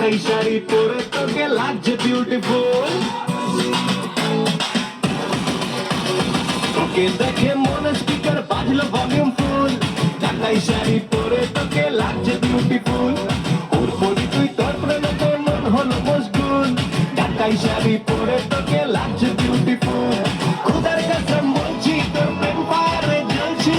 ঢাকাই শাড়ি পরে তোকে লাগছে বিউটিফুল। তোকে দেখে মনে স্পিকার বাজলো ভলিউম ফুল। ঢাকাই শাড়ি পরে তোকে লাগছে বিউটিফুল। উর্বরি তুই তোর প্রেমে মন হলো মশগুল। ঢাকাই শাড়ি পরে তোকে লাগছে বিউটিফুল। খুদার কসম বলছি তোর প্রেম ফায়ারে জ্বলছি।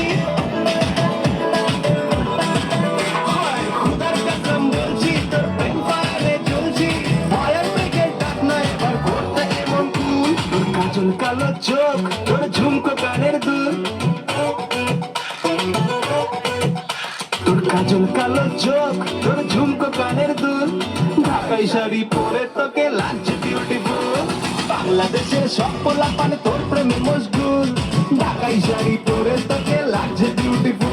খুদার কসম বলছি তোর প্রেম ফায়ারে জ্বলছি। ফায়ার ব্রিগেড ডাক না এবার করতে এমন কুল। তোর কাজল কালো চোখ, তোর ঝুমকো কানের দুল। তোর কাজল কালো চোখ, তোর ঝুমকো কানের দুল। ঢাকাই শাড়ি পরে তোকে লাগছে বিউটিফুল। বাংলাদেশের সব পোলাপান তোর প্রেমে মশগুল। ঢাকাই শাড়ি পরে তোকে লাগছে বিউটিফুল।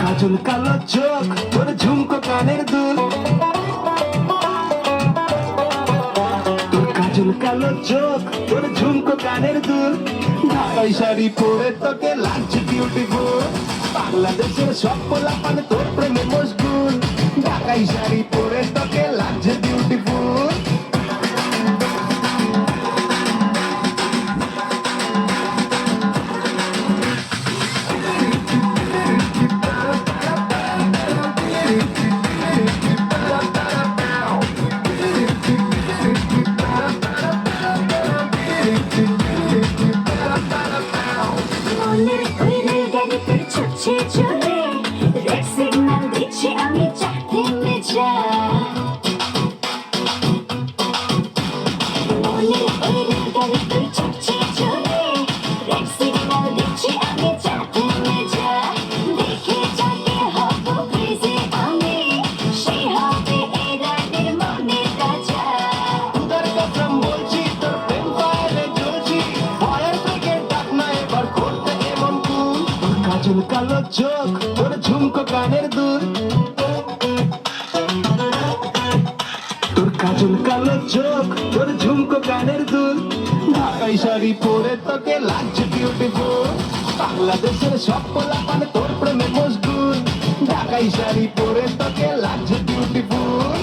কাজল কালো চোখ, তোর ঝুমকো কানের দুল। তোর কাজল কালো চোখ, তোর ঝুমকো কানের দুল। ঢাকাই শাড়ি পরে তোকে লাগছে বিউটিফুল। বাংলাদেশের সব পোলাপান তোর প্রেমে মশগুল। ঢাকাই শাড়ি পরে তোকে লাগছে বিউটিফুল। আমি চাকরি যা মনে ওই গাড়ি তুই ছুটছে চলে। রেড সিগন্যাল দিচ্ছি আমি চাকরি যা দেখে যাকে হব ক্রেজি আমি সেই হবে এই রাতের মনে তাজা। খুদার কসম বলছি তোর প্রেম ফায়ারে জ্বলছি। ফায়ার ব্রিগেড ডাক না এবার করতে এমন কুল। তোর কাজল কালো চোখ, তোর ঝুমকো কানের দুল। তোর কাজল কালো চোখ, তোর ঝুমকো কানের দুল। ঢাকাই শাড়ি পরে তোকে লাগছে বিউটিফুল। বাংলাদেশের সব পোলাপান তোর প্রেমে মশগুল। ঢাকাই শাড়ি পরে তোকে লাগছে বিউটিফুল।